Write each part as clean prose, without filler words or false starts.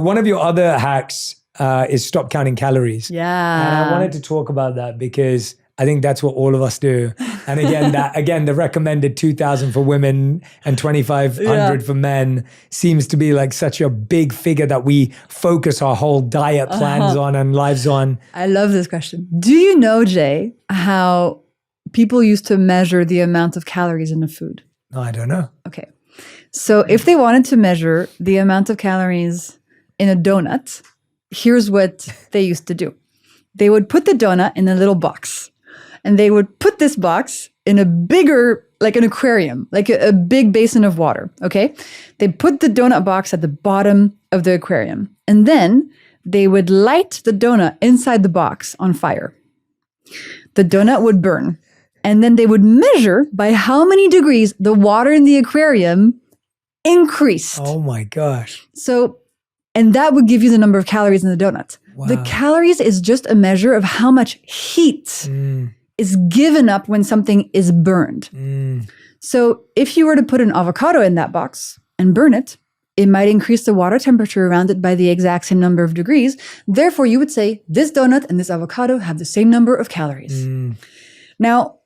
One of your other hacks is stop counting calories. Yeah. And I wanted to talk about that because I think that's what all of us do. And again, the recommended 2,000 for women and 2,500 for men seems to be like such a big figure that we focus our whole diet plans on and lives on. I love this question. Do you know, Jay, how people used to measure the amount of calories in a food? No, I don't know. Okay. So if they wanted to measure the amount of calories in a donut, here's what they used to do. They would put the donut in a little box. And they would put this box in a bigger, like an aquarium, like a big basin of water, okay? They put the donut box at the bottom of the aquarium. And then they would light the donut inside the box on fire. The donut would burn. And then they would measure by how many degrees the water in the aquarium increased. Oh my gosh. And that would give you the number of calories in the donut. Wow. The calories is just a measure of how much heat is given up when something is burned. So if you were to put an avocado in that box and burn it, it might increase the water temperature around it by the exact same number of degrees. Therefore, you would say this donut and this avocado have the same number of calories. Now,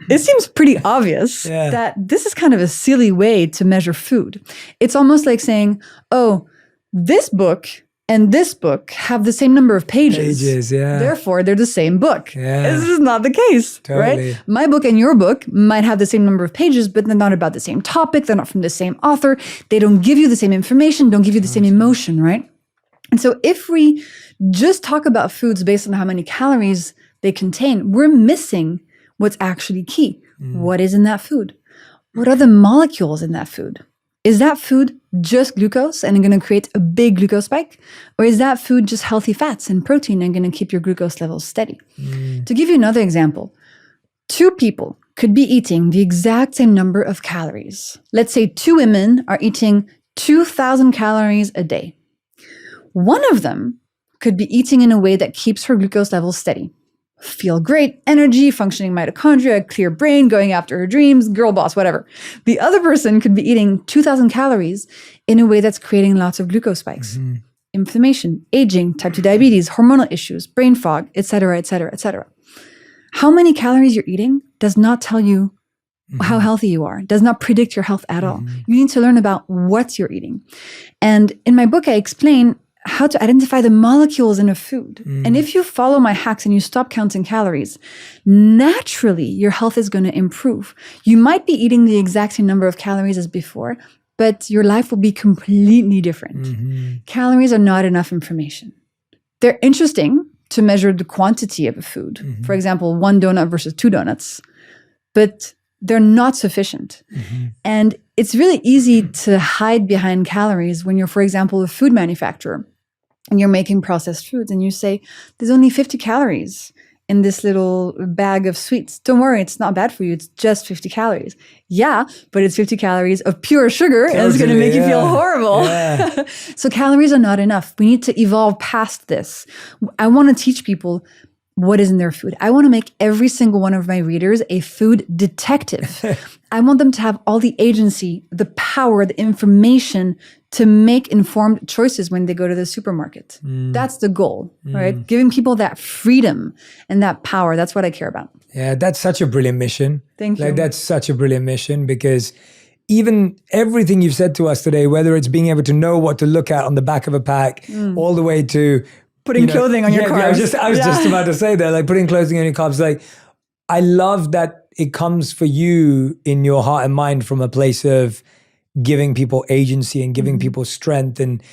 it seems pretty obvious that this is kind of a silly way to measure food. It's almost like saying, oh, this book and this book have the same number of pages. Therefore, they're the same book. This is not the case, right? My book and your book might have the same number of pages, but they're not about the same topic. They're not from the same author. They don't give you the same information, don't give you the same emotion, right? And so if we just talk about foods based on how many calories they contain, we're missing what's actually key. What is in that food? What are the molecules in that food? Is that food just glucose and going to create a big glucose spike? Or is that food just healthy fats and protein and going to keep your glucose levels steady? To give you another example, 2 people could be eating the exact same number of calories. Let's say 2 women are eating 2,000 calories a day. One of them could be eating in a way that keeps her glucose levels steady. Feel great, energy, functioning mitochondria, clear brain, going after her dreams, girl boss, whatever. The other person could be eating 2,000 calories in a way that's creating lots of glucose spikes. Inflammation, aging, type 2 diabetes, hormonal issues, brain fog, etc., etc., etc. How many calories you're eating does not tell you how healthy you are, does not predict your health at all. You need to learn about what you're eating. And in my book, I explain how to identify the molecules in a food. And if you follow my hacks and you stop counting calories, naturally your health is going to improve. You might be eating the exact same number of calories as before, but your life will be completely different. Calories are not enough information. They're interesting to measure the quantity of a food. For example, 1 donut versus 2 donuts, but they're not sufficient. And it's really easy to hide behind calories when you're, for example, a food manufacturer and you're making processed foods and you say, there's only 50 calories in this little bag of sweets. Don't worry, it's not bad for you. It's just 50 calories. Yeah, but it's 50 calories of pure sugar and it's going to make you feel horrible. So calories are not enough. We need to evolve past this. I want to teach people what is in their food. I want to make every single one of my readers a food detective. I want them to have all the agency, the power, the information to make informed choices when they go to the supermarket. That's the goal, right? Giving people that freedom and that power. That's what I care about. Yeah, that's such a brilliant mission. Thank you. Like, that's such a brilliant mission because even everything you've said to us today, whether it's being able to know what to look at on the back of a pack, all the way to putting clothing on your carbs. I was just about to say that, like putting clothing on your carbs. Like, I love that it comes for you in your heart and mind from a place of giving people agency and giving people strength, and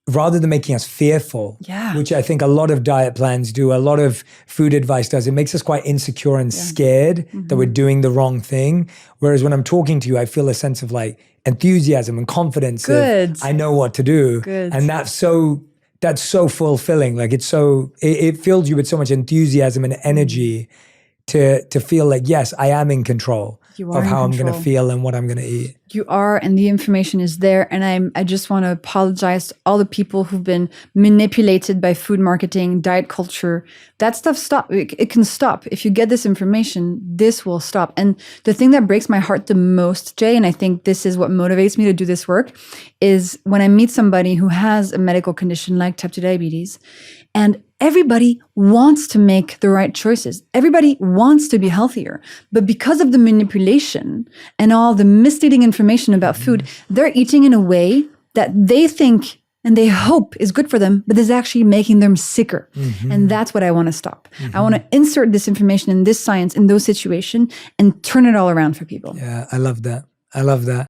rather than making us fearful, which I think a lot of diet plans do, a lot of food advice does, it makes us quite insecure and scared that we're doing the wrong thing. Whereas when I'm talking to you, I feel a sense of like enthusiasm and confidence. Good. I know what to do. Good. And that's so fulfilling. Like, it fills you with so much enthusiasm and energy to feel like, yes, I am in control. You are of in how I'm going to control. feel and what I'm going to eat. You are, and the information is there. And I just want to apologize to all the people who've been manipulated by food marketing, diet culture. That stuff stop. It can stop. If you get this information, this will stop. And the thing that breaks my heart the most, Jay, and I think this is what motivates me to do this work, is when I meet somebody who has a medical condition like type 2 diabetes, and everybody wants to make the right choices. Everybody wants to be healthier. But because of the manipulation and all the misleading information about food, they're eating in a way that they think and they hope is good for them, but is actually making them sicker. And that's what I want to stop. I want to insert this information and this science in those situations and turn it all around for people. Yeah, I love that. I love that.